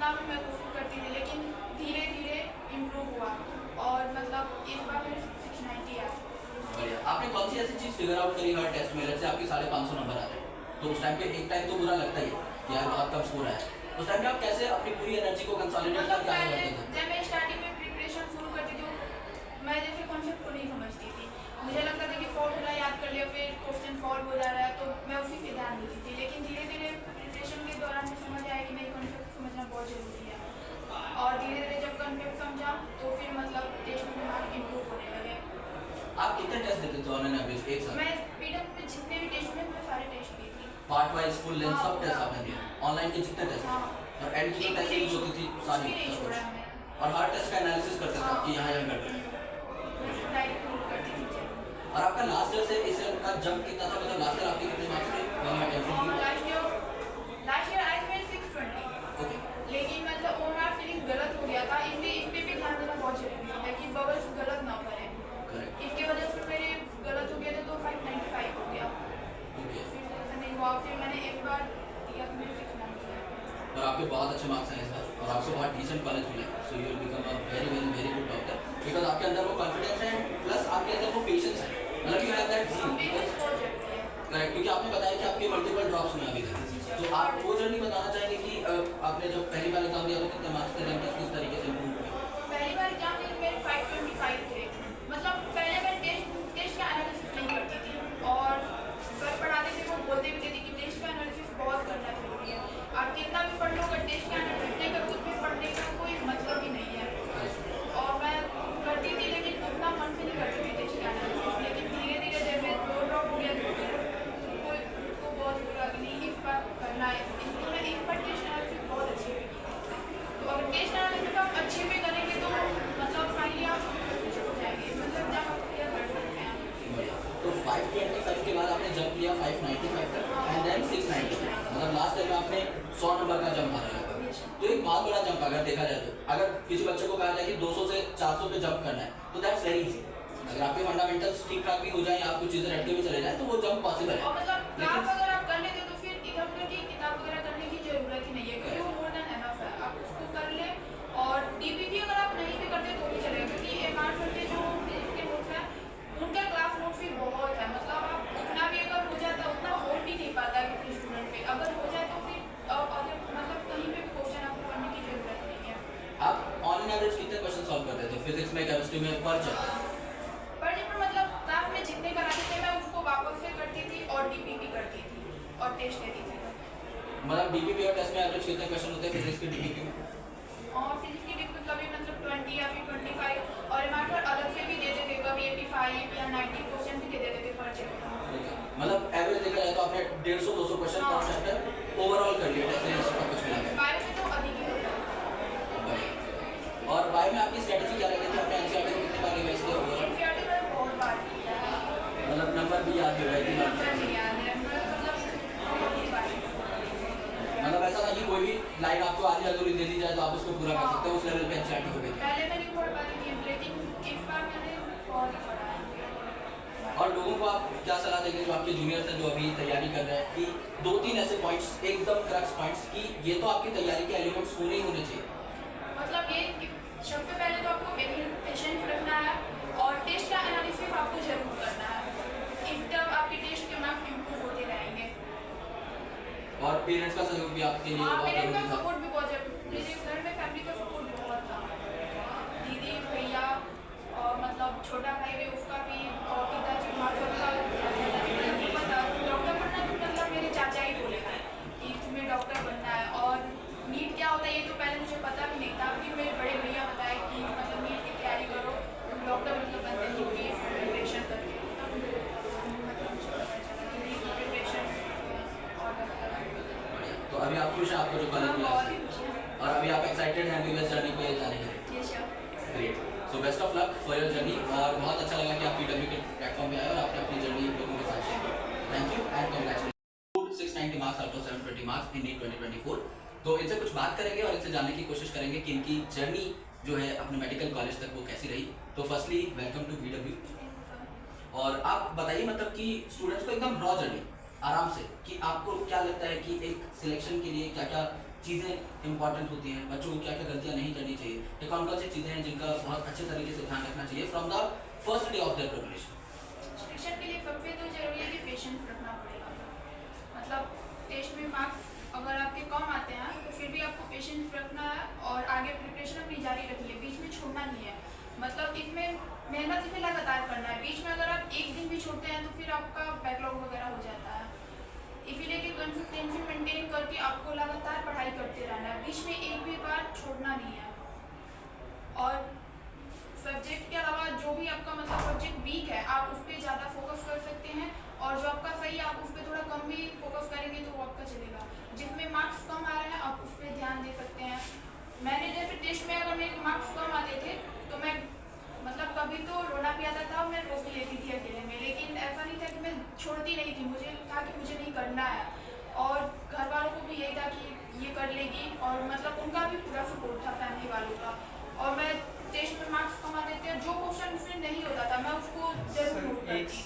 उतना भी मैं कोशिश करती थी, लेकिन धीरे धीरे इम्प्रूव हुआ और मतलब इस बार मेरे 690 आया। बढ़िया। आपने कौन सी ऐसी चीज़ फिगर आउट करी हर टेस्ट में, जैसे आपके 550 नंबर आ रहे हैं, तो उस टाइम पे एक टाइम तो बुरा लगता ही है कि यार बहुत कम स्कोर आया। उस टाइम पे आप कैसे अपनी पूरी एनर्जी को कंसोलिडेट मतलब करके आगे पहले बढ़ते थे? जब मैं स्टार्टिंग में प्रिपरेशन शुरू करती थी, मैं जैसे कॉन्सेप्ट को नहीं समझती थी, मुझे लगता था कि फॉर्मूला याद कर लिया फिर क्वेश्चन सॉल्व हो जा रहा है, तो मैं उसी पे ध्यान देती थी। लेकिन धीरे धीरे प्रिपरेशन के दौरान मुझे समझ आया कि नहीं, कॉन्सेप्ट समझना बहुत जरूरी है। और धीरे धीरे जब कॉन्सेप्ट समझा तो फिर मतलब टेस्ट में मार्क इम्प्रूव होने लगे। आप कितने टेस्ट देते थे ऑन एन एवरेज एक साल? मैं पीडब्ल्यू में जितने भी टेस्ट हुए मैं सारे टेस्ट दी थी, पार्ट वाइज फुल लेंथ हाँ, सब टेस्ट पूरा। आपने दिए? ऑनलाइन के जितने टेस्ट? हाँ, और एंड की जो टेस्ट यूज होती थी कुछ सारी? भी नहीं सब छोड़ा कुछ? मैंने। और हर टेस्ट का एनालिसिस करते थे हाँ। कि यहाँ यहाँ गड़बड़ है। मैं डायरेक्ट नोट करती थी चेक। और आपका लास्ट ईयर से इस ईयर का जंप कितना था, मतलब लास्ट ईयर आपके कितने मार्क्स थे मैंने अटेम्प्ट किए? लास्ट ईयर आए थे मेरे 620, ओके, लेकिन मतलब ओवरऑल फीलिंग गलत हो गया था, इसलिए इस पे भी ध्यान देना बहुत जरूरी है कि बबल्स गलत ना करें। करेक्ट। इसके वजह से मेरे गलत हो गए थे तो 595 हो गया। ओके। फिर ऐसा नहीं हुआ, फिर मैंने एक बार दिया तो मेरे 690 आया। और आपके बहुत अच्छे मार्क्स हैं इस बार, और आपको बहुत डिसेंट कॉलेज मिला, so you will become a very very very good doctor, because आपके अंदर वो कॉन्फिडेंस है प्लस आपके अंदर वो पेशेंस है, मतलब यू हैव दैट हम भी ज़ील। कुछ बहुत जरूरी है। करेक्ट, क्योंकि आपने बताया कि आपके मल्टीपल ड्रॉप्स हुए अभी तक, तो आप वो जर्नी बताना चाहेंगे कि आपने जब पहली बार एग्जाम दिया तो कितने मार्क्स थे, किस तरीके से इम्प्रूव हुए? पहली बार एग्जाम दी तो मेरे 525 थे। मतलब पहले मैं टेस्ट का एनालिसिस नहीं करती थी, और सर पढ़ाते थे वो बोलते भी थे कि टेस्ट का एनालिसिस बहुत करना जरूरी है। आप कितना भी पढ़ लो, अगर टेस्ट का एनालिसिस नहीं करो कुछ भी पढ़ने का कोई मतलब ही नहीं है। और मैं करती थी लेकिन उतना मन से नहीं करती थी टेस्ट का एनालिसिस, लेकिन धीरे धीरे जैसे दो ड्रॉप हो गया तो फिर को बहुत बुरा कि नहीं इस बार करना है, इसलिए मैं इस बार टेस्ट एनालिसिस बहुत अच्छी हुई। तो अगर टेस्ट एनालिसिस आप अच्छे भी करेंगे तो मतलब फाइनली आप कुछ हो जाएंगे, मतलब जब आप क्लियर कर सकते हैं। तो 525 के बाद आपने जंप किया 595 तक एंड देन 690, मतलब लास्ट टाइम आपने 100 नंबर का जंप मारा है, तो एक बहुत बड़ा जंप अगर देखा जाए तो। अगर किसी बच्चे को कहा जाए कि 200 से 400 पे जंप करना है तो दैट्स वेरी इजी, अगर आपके फंडामेंटल्स ठीक ठाक भी हो जाए, आप कुछ चीज़ें रटते हुए चले जाए तो वो जंप पॉसिबल है। और मतलब क्लास अगर आप कर लेते हो तो फिर इधर उधर की किताब वगैरह करने की जरूरत ही नहीं है, क्योंकि वो मोर देन एनफ है, आप उसको कर ले। और डीपीपी अगर आप नहीं भी करते तो भी चलेगा, क्योंकि एमआर करते जो फिजिक्स के नोट्स हैं उनका क्लास नोट भी बहुत है, मतलब आप उतना भी अगर हो जाता उतना हो भी नहीं पाता है किसी स्टूडेंट पे, अगर हो जाए तो फिर अगर मतलब कहीं पे भी क्वेश्चन आपको करने की जरूरत नहीं है। आप ऑन एन एवरेज कितने क्वेश्चन सॉल्व करते थे फिजिक्स में, केमिस्ट्री में पर चैप्टर? पर मतलब क्लास में जितने कराते थे मैं उसको वापस से करती थी और डीपीपी करती थी और टेस्ट देती थी। मतलब डीपीपी और टेस्ट में एवरेज कितने क्वेश्चन होते हैं फिजिक्स के डीपीपी में? और फिजिक्स की डीपीपी कभी मतलब 20 या फिर 25, और एमआर अलग से भी देते थे, कभी 85 या 90 क्वेश्चन भी दे देते थे पर चैप्टर। मतलब एवरेज देखा जाए तो आपने 150-200 क्वेश्चन पर चैप्टर ओवरऑल कर लिया टेस्ट में सब कुछ मिला के? बायो में तो अधिक ही होता है। और बायो में आपकी स्ट्रेटजी क्या रहती थी, आपने एनसीईआरटी को कितनी बार रिवाइज किया ओवरऑल? एनसीईआरटी में बहुत बार किया है, मतलब नंबर भी याद है कि नंबर नहीं याद है, मतलब बहुत ही बार। मतलब ऐसा था कि कोई भी लाइन आपको आधी अधूरी दे दी जाए तो आप उसको पूरा कर सकते हो, उस लेवल पे एनसीईआरटी हो गई थी। पहले मैं नहीं पढ़ पाती थी, लेकिन इस बार मैंने बहुत ही पढ़ा है। और लोगों को आप क्या सलाह देंगे जो आपके जूनियर्स हैं जो अभी तैयारी कर रहे हैं, कि 2-3 ऐसे पॉइंट्स एकदम क्रक्स पॉइंट्स कि ये तो आपकी तैयारी के एलिमेंट्स होने ही होने चाहिए? मतलब ये कि सबसे पहले तो आपको पेशेंस रखना है और टेस्ट का एनालिसिस आपको जरूर करना है, इस तब आपके टेस्ट के मार्क्स इम्प्रूव होते रहेंगे। और पेरेंट्स का सहयोग भी आपके लिए हाँ, बहुत पेरेंट्स का जरूरी था? सपोर्ट भी बहुत जरूरी, मेरे घर में फैमिली का सपोर्ट बहुत था, दीदी भैया और मतलब छोटा भाई भी, उसका भी, और पिताजी सबका पता डॉक्टर बनना तो मतलब मेरे चाचा ही बोलेगा कि तुम्हें डॉक्टर बनना है। और नीट क्या होता है ये तो पहले मुझे पता भी नहीं था, फिर मेरे बड़े भैया बताए कि मतलब नीट की तैयारी करो, तुम डॉक्टर मतलब बनते नीट की प्रिपरेशन करके, तब मतलब मुझे पता चला कि नीट की प्रिपरेशन और डॉक्टर। तो अभी आप खुश हैं आपको जो कॉलेज मिला बहुत है? ही खुश है। और अभी आप एक्साइटेड हैं एमबीबीएस जर्नी पे जाने के लिए? जी sure. Great, so best of luck for your journey, और बहुत अच्छा लगा कि आप पीडब्ल्यू के प्लेटफॉर्म पे आए और आपने अपनी जर्नी लोगों के साथ शेयर की। Thank you and congratulation. 690 marks out of 720 marks in NEET 2024। तो इनसे कुछ बात करेंगे और इनसे जानने की कोशिश करेंगे कि इनकी जर्नी जो है अपने मेडिकल कॉलेज तक वो कैसी रही। तो फर्स्टली वेलकम टू पीडब्ल्यू। और आप बताइए मतलब कि स्टूडेंट्स को एकदम रॉ जर्नी आराम से कि आपको क्या लगता है कि एक सिलेक्शन के लिए क्या क्या चीज़ें इंपॉर्टेंट होती हैं, बच्चों को क्या क्या गलतियाँ नहीं करनी चाहिए, ये कौन कौन सी चीज़ें हैं जिनका बहुत अच्छे तरीके से ध्यान रखना चाहिए from the first day of their preparation. शिक्षण के लिए सबसे तो जरूरी है कि पेशेंस रखना पड़ेगा। मतलब टेस्ट में मार्क्स अगर आपके कम आते हैं तो फिर भी आपको पेशेंस रखना है और आगे प्रिपरेशन अपनी जारी रखनी है, बीच में छोड़ना नहीं है। मतलब इसमें मेहनत इसमें लगातार करना है, बीच में अगर आप एक दिन भी छोड़ते हैं तो फिर आपका बैकलॉग वगैरह हो जाता है। इसीलिए कि कंसिस्टेंसी मेंटेन करके आपको लगातार पढ़ाई करते रहना है, बीच में एक भी बार छोड़ना नहीं है। और सब्जेक्ट के अलावा जो भी आपका मतलब सब्जेक्ट वीक है आप उस पर ज़्यादा फोकस कर सकते हैं, और जो आपका सही है आप उस पर थोड़ा कम भी फोकस करेंगे तो वो आपका चलेगा। जिसमें मार्क्स कम आ रहे हैं आप उस पर ध्यान दे सकते हैं। मैंने जैसे टेस्ट में अगर मेरे मार्क्स कम आते थे तो मैं मतलब कभी तो रोना भी आता था और मैं रो भी लेती थी अकेले में, लेकिन ऐसा नहीं था कि मैं छोड़ती नहीं थी, मुझे था कि मुझे नहीं करना है। और घर वालों को भी यही था कि ये कर लेगी, और मतलब उनका भी पूरा सपोर्ट था फैमिली वालों का। और मैं टेस्ट में मार्क्स कम आते थे, जो क्वेश्चन उसमें नहीं होता था मैं उसको जरूर नोट करती।